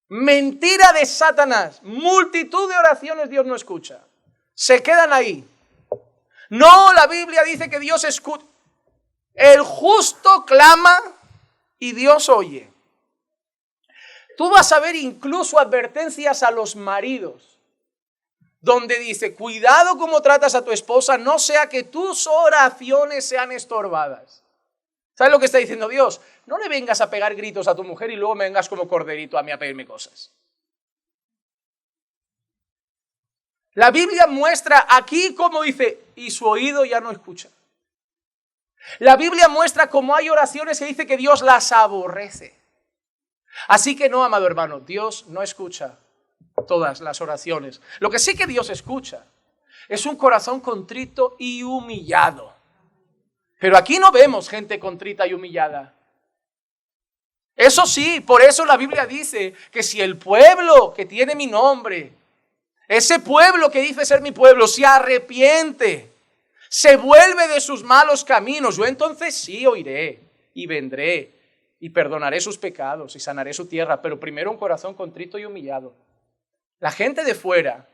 Mentira de Satanás. Multitud de oraciones Dios no escucha. Se quedan ahí. No, la Biblia dice que Dios escucha. El justo clama y Dios oye. Tú vas a ver incluso advertencias a los maridos, donde dice: cuidado cómo tratas a tu esposa, no sea que tus oraciones sean estorbadas. ¿Sabes lo que está diciendo Dios? No le vengas a pegar gritos a tu mujer y luego me vengas como corderito a mí a pedirme cosas. La Biblia muestra aquí cómo dice: y su oído ya no escucha. La Biblia muestra cómo hay oraciones que dice que Dios las aborrece. Así que no, amado hermano, Dios no escucha todas las oraciones. Lo que sí que Dios escucha es un corazón contrito y humillado. Pero aquí no vemos gente contrita y humillada. Eso sí, por eso la Biblia dice que si el pueblo que tiene mi nombre, ese pueblo que dice ser mi pueblo, se arrepiente, se vuelve de sus malos caminos, yo entonces sí oiré y vendré y perdonaré sus pecados y sanaré su tierra, pero primero un corazón contrito y humillado. La gente de fuera,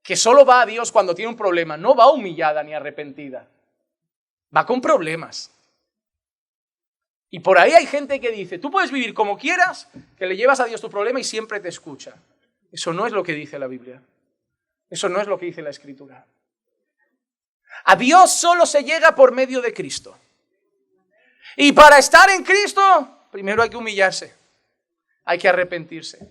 que solo va a Dios cuando tiene un problema, no va humillada ni arrepentida, va con problemas. Y por ahí hay gente que dice, tú puedes vivir como quieras, que le llevas a Dios tu problema y siempre te escucha. Eso no es lo que dice la Biblia. Eso no es lo que dice la Escritura. A Dios solo se llega por medio de Cristo. Y para estar en Cristo, primero hay que humillarse, hay que arrepentirse.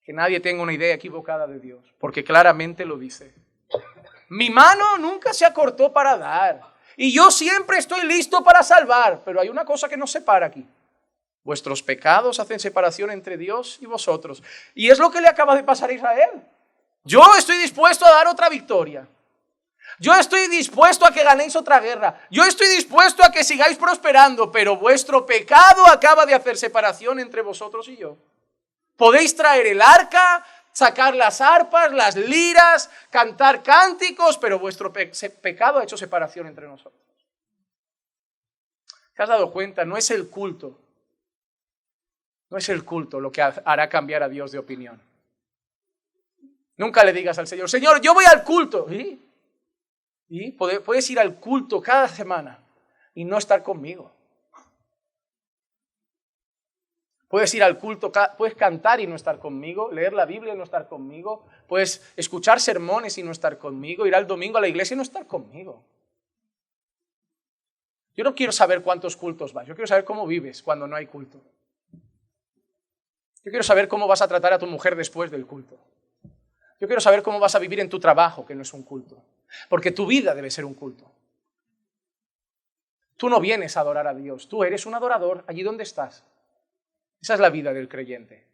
Que nadie tenga una idea equivocada de Dios, porque claramente lo dice. Mi mano nunca se acortó para dar, y yo siempre estoy listo para salvar, pero hay una cosa que nos separa aquí. Vuestros pecados hacen separación entre Dios y vosotros. Y es lo que le acaba de pasar a Israel. Yo estoy dispuesto a dar otra victoria. Yo estoy dispuesto a que ganéis otra guerra. Yo estoy dispuesto a que sigáis prosperando, pero vuestro pecado acaba de hacer separación entre vosotros y yo. Podéis traer el arca, sacar las arpas, las liras, cantar cánticos, pero vuestro pecado ha hecho separación entre nosotros. ¿Te has dado cuenta? No es el culto. No es el culto lo que hará cambiar a Dios de opinión. Nunca le digas al Señor, Señor, yo voy al culto. Y puedes ir al culto cada semana y no estar conmigo. Puedes ir al culto, puedes cantar y no estar conmigo, leer la Biblia y no estar conmigo, puedes escuchar sermones y no estar conmigo, ir al domingo a la iglesia y no estar conmigo. Yo no quiero saber cuántos cultos vas, yo quiero saber cómo vives cuando no hay culto. Yo quiero saber cómo vas a tratar a tu mujer después del culto. Yo quiero saber cómo vas a vivir en tu trabajo, que no es un culto. Porque tu vida debe ser un culto. Tú no vienes a adorar a Dios, tú eres un adorador allí donde estás. Esa es la vida del creyente.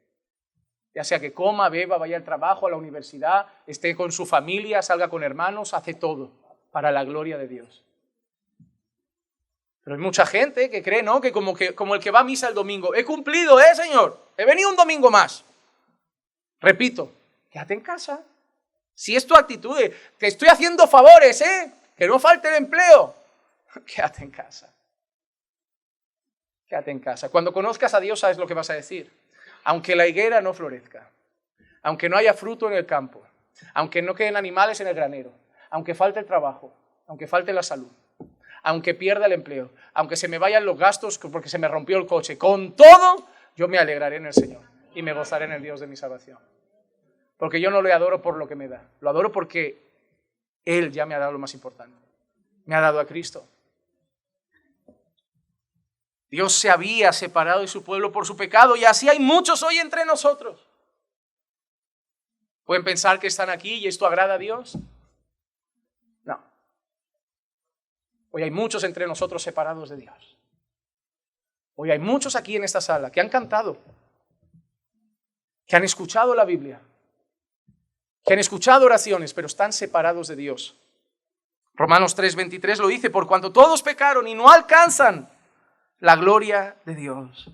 Ya sea que coma, beba, vaya al trabajo, a la universidad, esté con su familia, salga con hermanos, hace todo para la gloria de Dios. Pero hay mucha gente que cree, ¿no? Que como el que va a misa el domingo, he cumplido, Señor, he venido un domingo más. Repito, quédate en casa. Si es tu actitud de, te estoy haciendo favores, que no falte el empleo, quédate en casa. Quédate en casa. Cuando conozcas a Dios, sabes lo que vas a decir. Aunque la higuera no florezca, aunque no haya fruto en el campo, aunque no queden animales en el granero, aunque falte el trabajo, aunque falte la salud, aunque pierda el empleo, aunque se me vayan los gastos porque se me rompió el coche, con todo, yo me alegraré en el Señor y me gozaré en el Dios de mi salvación. Porque yo no le adoro por lo que me da, lo adoro porque Él ya me ha dado lo más importante, me ha dado a Cristo. Dios se había separado de su pueblo por su pecado y así hay muchos hoy entre nosotros. ¿Pueden pensar que están aquí y esto agrada a Dios? No. Hoy hay muchos entre nosotros separados de Dios. Hoy hay muchos aquí en esta sala que han cantado, que han escuchado la Biblia, que han escuchado oraciones, pero están separados de Dios. Romanos 3:23 lo dice, por cuanto todos pecaron y no alcanzan la gloria de Dios.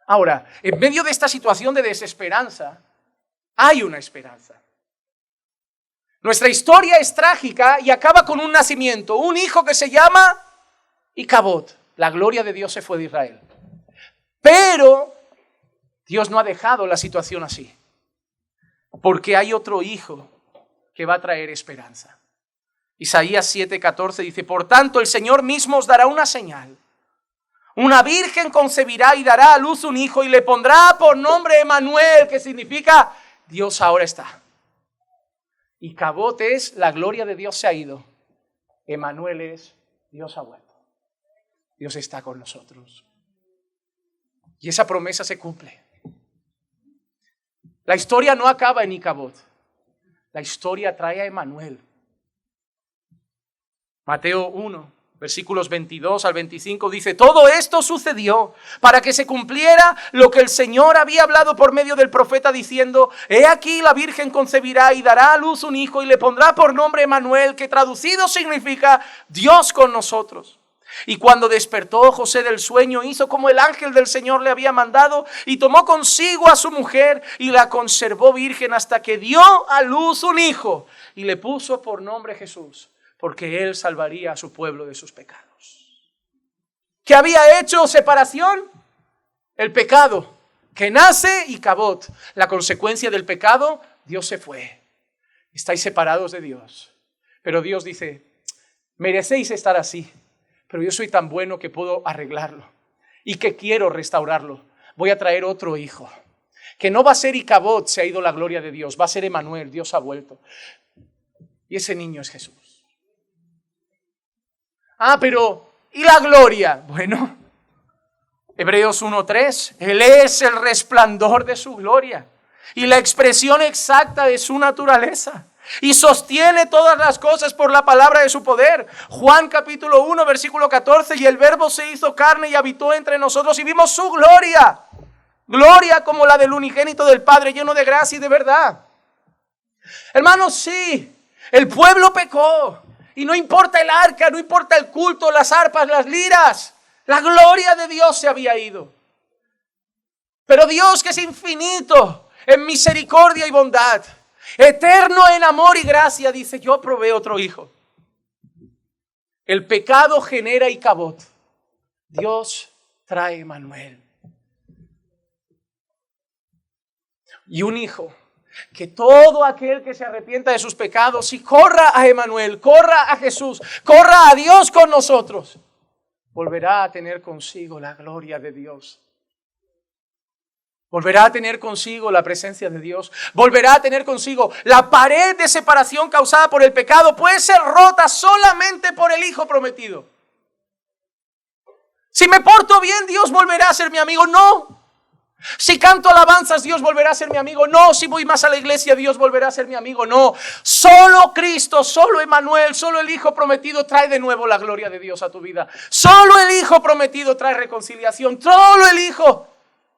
Ahora, en medio de esta situación de desesperanza, hay una esperanza. Nuestra historia es trágica y acaba con un nacimiento, un hijo que se llama Icabod. La gloria de Dios se fue de Israel. Pero Dios no ha dejado la situación así, porque hay otro hijo que va a traer esperanza. Isaías 7:14 dice, por tanto el Señor mismo os dará una señal. Una virgen concebirá y dará a luz un hijo y le pondrá por nombre Emanuel, que significa Dios ahora está. Y Icabod es la gloria de Dios se ha ido. Emanuel es Dios ha vuelto. Dios está con nosotros. Y esa promesa se cumple. La historia no acaba en Icabod. La historia trae a Emanuel. Mateo 1. Versículos 22 al 25 dice, todo esto sucedió para que se cumpliera lo que el Señor había hablado por medio del profeta diciendo, he aquí la virgen concebirá y dará a luz un hijo y le pondrá por nombre Emanuel, que traducido significa Dios con nosotros. Y cuando despertó José del sueño, hizo como el ángel del Señor le había mandado y tomó consigo a su mujer y la conservó virgen hasta que dio a luz un hijo y le puso por nombre Jesús, porque él salvaría a su pueblo de sus pecados. ¿Qué había hecho separación? El pecado, que nace y cabot. La consecuencia del pecado, Dios se fue. Estáis separados de Dios. Pero Dios dice, merecéis estar así, pero yo soy tan bueno que puedo arreglarlo y que quiero restaurarlo. Voy a traer otro hijo, que no va a ser Icabod, se ha ido la gloria de Dios, va a ser Emanuel, Dios ha vuelto. Y ese niño es Jesús. Pero ¿y la gloria? Bueno, Hebreos 1:3, Él es el resplandor de su gloria y la expresión exacta de su naturaleza. Y sostiene todas las cosas por la palabra de su poder. Juan capítulo 1 versículo 14, y el verbo se hizo carne y habitó entre nosotros y vimos su gloria. Gloria como la del unigénito del Padre, lleno de gracia y de verdad. Hermanos, sí, el pueblo pecó. Y no importa el arca, no importa el culto, las arpas, las liras. La gloria de Dios se había ido. Pero Dios, que es infinito en misericordia y bondad, eterno en amor y gracia, dice, yo probé otro hijo. El pecado genera Icabod. Dios trae Emanuel. Y un hijo, que todo aquel que se arrepienta de sus pecados y corra a Emanuel, corra a Jesús, corra a Dios con nosotros, volverá a tener consigo la gloria de Dios. Volverá a tener consigo la presencia de Dios. Volverá a tener consigo la pared de separación causada por el pecado. Puede ser rota solamente por el Hijo prometido. Si me porto bien, Dios volverá a ser mi amigo. No. Si canto alabanzas, Dios volverá a ser mi amigo. No. Si voy más a la iglesia, Dios volverá a ser mi amigo. No. Solo Cristo, solo Emanuel, solo el Hijo prometido trae de nuevo la gloria de Dios a tu vida. Solo el Hijo prometido trae reconciliación. Solo el Hijo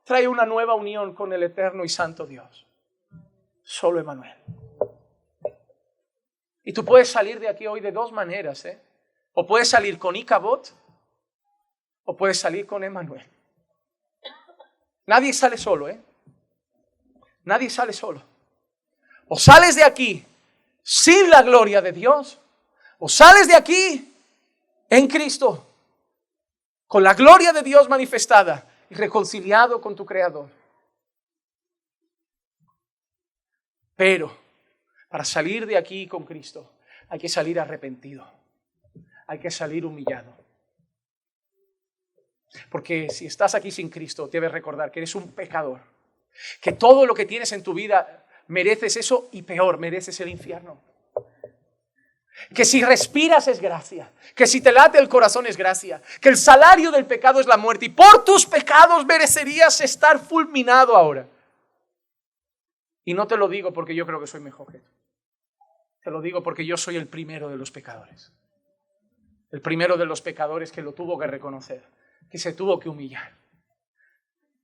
trae una nueva unión con el eterno y santo Dios. Solo Emanuel. Y tú puedes salir de aquí hoy de dos maneras, O puedes salir con Icabod, o puedes salir con Emanuel. Nadie sale solo, Nadie sale solo. O sales de aquí sin la gloria de Dios, o sales de aquí en Cristo, con la gloria de Dios manifestada y reconciliado con tu Creador. Pero para salir de aquí con Cristo hay que salir arrepentido, hay que salir humillado. Porque si estás aquí sin Cristo, debes recordar que eres un pecador, que todo lo que tienes en tu vida mereces eso y peor, mereces el infierno. Que si respiras es gracia, que si te late el corazón es gracia, que el salario del pecado es la muerte y por tus pecados merecerías estar fulminado ahora. Y no te lo digo porque yo creo que soy mejor que tú. Te lo digo porque yo soy el primero de los pecadores. El primero de los pecadores que lo tuvo que reconocer, que se tuvo que humillar,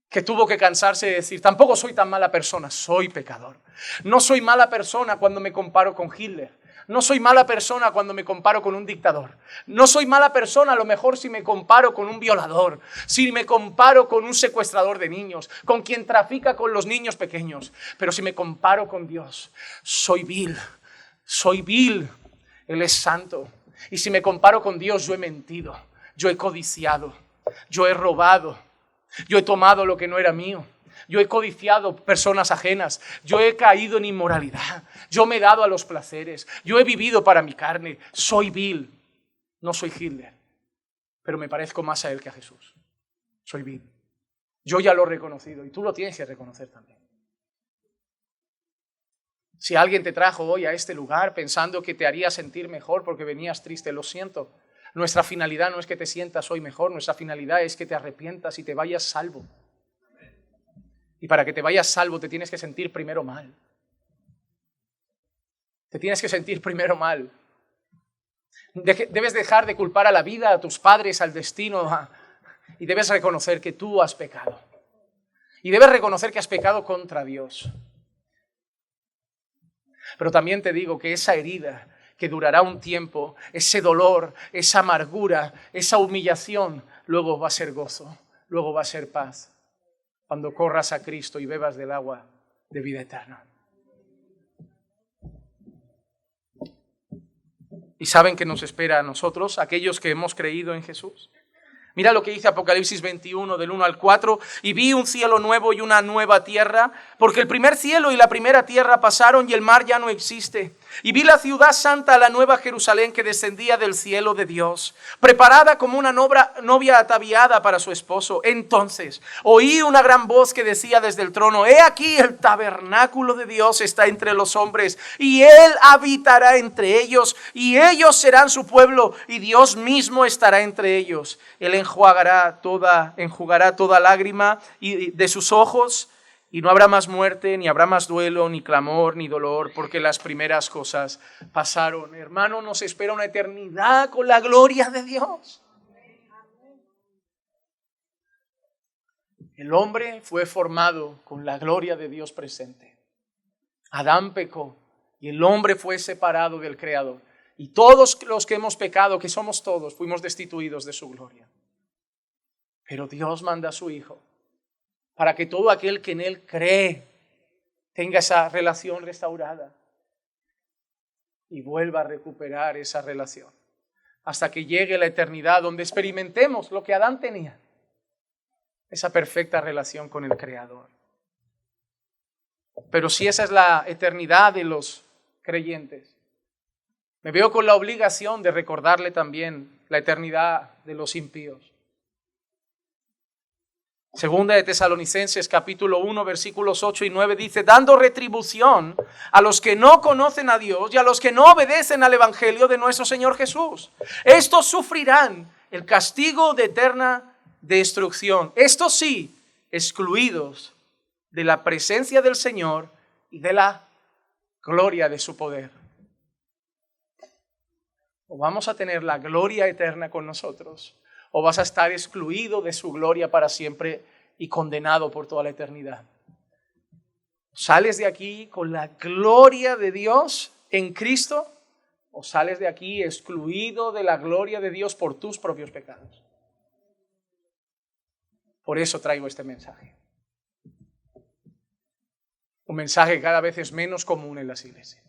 que tuvo que cansarse de decir, tampoco soy tan mala persona, soy pecador. No soy mala persona cuando me comparo con Hitler. No soy mala persona cuando me comparo con un dictador. No soy mala persona a lo mejor si me comparo con un violador, si me comparo con un secuestrador de niños, con quien trafica con los niños pequeños. Pero si me comparo con Dios, soy vil. Soy vil. Él es santo. Y si me comparo con Dios, yo he mentido, yo he codiciado, yo he robado, yo he tomado lo que no era mío. Yo he codiciado personas ajenas, yo he caído en inmoralidad, yo me he dado a los placeres, yo he vivido para mi carne, soy vil, no soy Hitler, pero me parezco más a él que a Jesús, soy vil. Yo ya lo he reconocido y tú lo tienes que reconocer también. Si alguien te trajo hoy a este lugar pensando que te haría sentir mejor porque venías triste, lo siento. Nuestra finalidad no es que te sientas hoy mejor, nuestra finalidad es que te arrepientas y te vayas salvo. Y para que te vayas salvo te tienes que sentir primero mal. Te tienes que sentir primero mal. Debes dejar de culpar a la vida, a tus padres, al destino, y debes reconocer que tú has pecado. Y debes reconocer que has pecado contra Dios. Pero también te digo que esa herida que durará un tiempo, ese dolor, esa amargura, esa humillación, luego va a ser gozo, luego va a ser paz, cuando corras a Cristo y bebas del agua de vida eterna. ¿Y saben qué nos espera a nosotros, aquellos que hemos creído en Jesús? Mira lo que dice Apocalipsis 21, del 1 al 4. Y vi un cielo nuevo y una nueva tierra, porque el primer cielo y la primera tierra pasaron y el mar ya no existe. Y vi la ciudad santa, la nueva Jerusalén, que descendía del cielo de Dios, preparada como una novia ataviada para su esposo. Entonces oí una gran voz que decía desde el trono: he aquí, el tabernáculo de Dios está entre los hombres, y Él habitará entre ellos, y ellos serán su pueblo, y Dios mismo estará entre ellos. Él enjugará toda lágrima de sus ojos, y no habrá más muerte, ni habrá más duelo, ni clamor, ni dolor, porque las primeras cosas pasaron. Hermano, nos espera una eternidad con la gloria de Dios. El hombre fue formado con la gloria de Dios presente. Adán pecó y el hombre fue separado del Creador. Y todos los que hemos pecado, que somos todos, fuimos destituidos de su gloria. Pero Dios manda a su Hijo para que todo aquel que en Él cree tenga esa relación restaurada y vuelva a recuperar esa relación hasta que llegue la eternidad, donde experimentemos lo que Adán tenía, esa perfecta relación con el Creador. Pero si esa es la eternidad de los creyentes, me veo con la obligación de recordarle también la eternidad de los impíos. Segunda de Tesalonicenses capítulo 1 versículos 8 y 9 dice: dando retribución a los que no conocen a Dios y a los que no obedecen al evangelio de nuestro Señor Jesús. Estos sufrirán el castigo de eterna destrucción. Estos sí, excluidos de la presencia del Señor y de la gloria de su poder. O vamos a tener la gloria eterna con nosotros, o vas a estar excluido de su gloria para siempre y condenado por toda la eternidad. ¿Sales de aquí con la gloria de Dios en Cristo, o sales de aquí excluido de la gloria de Dios por tus propios pecados? Por eso traigo este mensaje. Un mensaje que cada vez es menos común en las iglesias.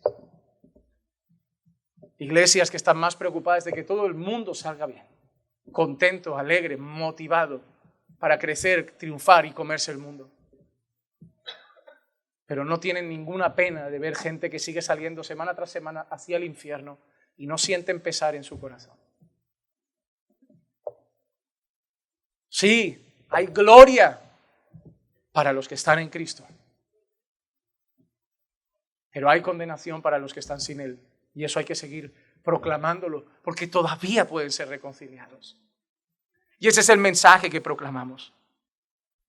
Iglesias que están más preocupadas de que todo el mundo salga bien, contento, alegre, motivado para crecer, triunfar y comerse el mundo. Pero no tienen ninguna pena de ver gente que sigue saliendo semana tras semana hacia el infierno y no sienten pesar en su corazón. Sí, hay gloria para los que están en Cristo, pero hay condenación para los que están sin Él, y eso hay que seguir proclamándolo, porque todavía pueden ser reconciliados. Y ese es el mensaje que proclamamos.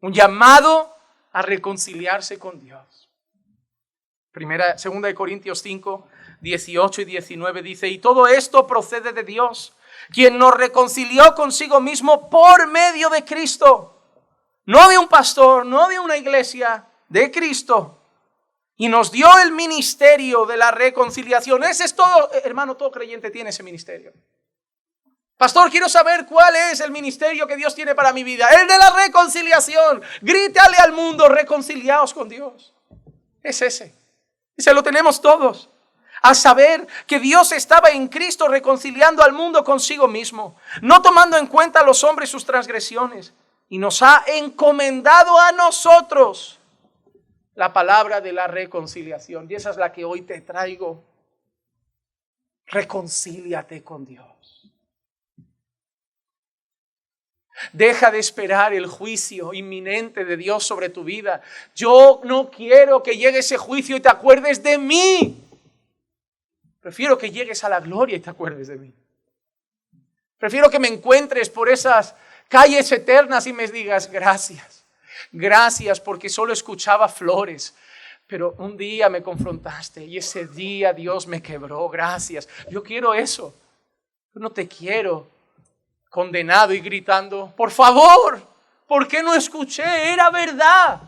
Un llamado a reconciliarse con Dios. Segunda de Corintios 5, 18 y 19 dice: y todo esto procede de Dios, quien nos reconcilió consigo mismo por medio de Cristo. No de un pastor, no de una iglesia, de Cristo. Y nos dio el ministerio de la reconciliación. Ese es todo, hermano, todo creyente tiene ese ministerio. Pastor, quiero saber cuál es el ministerio que Dios tiene para mi vida. El de la reconciliación. Grítale al mundo: reconciliaos con Dios. Es ese. Ese lo tenemos todos. A saber que Dios estaba en Cristo reconciliando al mundo consigo mismo, no tomando en cuenta a los hombres sus transgresiones, y nos ha encomendado a nosotros la palabra de la reconciliación. Y esa es la que hoy te traigo. Reconcíliate con Dios. Deja de esperar el juicio inminente de Dios sobre tu vida. Yo no quiero que llegue ese juicio y te acuerdes de mí. Prefiero que llegues a la gloria y te acuerdes de mí. Prefiero que me encuentres por esas calles eternas y me digas: gracias. Gracias, porque solo escuchaba flores, pero un día me confrontaste y ese día Dios me quebró. Gracias. Yo quiero eso. Yo no te quiero condenado y gritando: por favor, ¿por qué no escuché? Era verdad.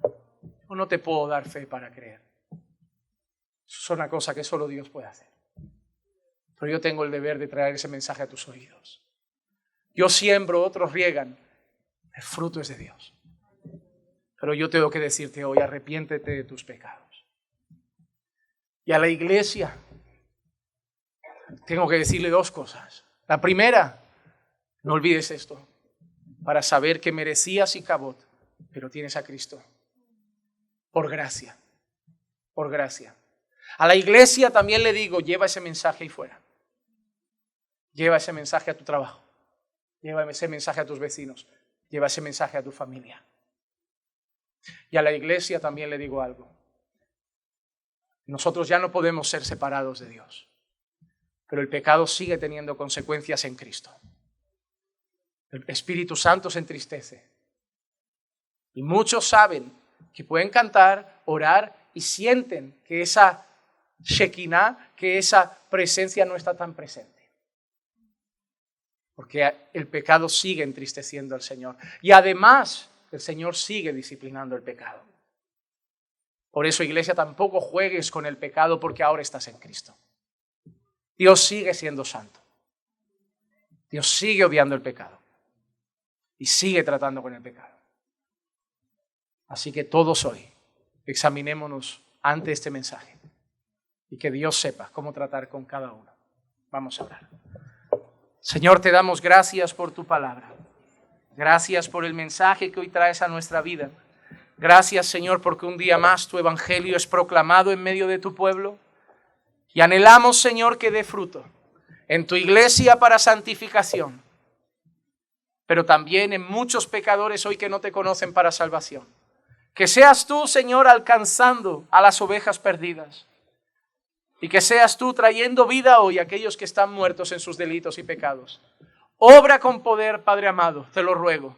Yo no te puedo dar fe para creer. Eso es una cosa que solo Dios puede hacer. pero yo tengo el deber de traer ese mensaje a tus oídos. Yo siembro, otros riegan, el fruto es de Dios. Pero yo tengo que decirte hoy, arrepiéntete de tus pecados. Y a la iglesia tengo que decirle dos cosas. La primera, no olvides esto, para saber que merecías Icabod, pero tienes a Cristo. Por gracia, por gracia. A la iglesia también le digo, lleva ese mensaje ahí fuera. Lleva ese mensaje a tu trabajo. Lleva ese mensaje a tus vecinos. Lleva ese mensaje a tu familia. Y a la iglesia también le digo algo. Nosotros ya no podemos ser separados de Dios, pero el pecado sigue teniendo consecuencias en Cristo. El Espíritu Santo se entristece. Y muchos saben que pueden cantar, orar y sienten que esa Shekinah, que esa presencia no está tan presente. Porque el pecado sigue entristeciendo al Señor. Y además, el Señor sigue disciplinando el pecado. Por eso, iglesia, tampoco juegues con el pecado porque ahora estás en Cristo. Dios sigue siendo santo. Dios sigue odiando el pecado. Y sigue tratando con el pecado. Así que todos hoy examinémonos ante este mensaje. Y que Dios sepa cómo tratar con cada uno. Vamos a orar. Señor, te damos gracias por tu palabra. Gracias por el mensaje que hoy traes a nuestra vida. Gracias, Señor, porque un día más tu evangelio es proclamado en medio de tu pueblo. Y anhelamos, Señor, que dé fruto en tu iglesia para santificación, pero también en muchos pecadores hoy que no te conocen para salvación. Que seas tú, Señor, alcanzando a las ovejas perdidas. Y que seas tú trayendo vida hoy a aquellos que están muertos en sus delitos y pecados. Obra con poder, Padre amado, te lo ruego,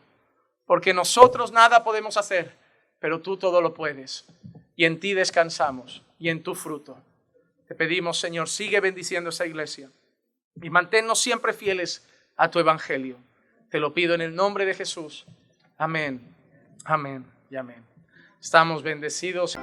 porque nosotros nada podemos hacer, pero tú todo lo puedes. Y en ti descansamos, y en tu fruto. Te pedimos, Señor, sigue bendiciendo esa iglesia y manténnos siempre fieles a tu evangelio. Te lo pido en el nombre de Jesús. Amén, amén y amén. Estamos bendecidos.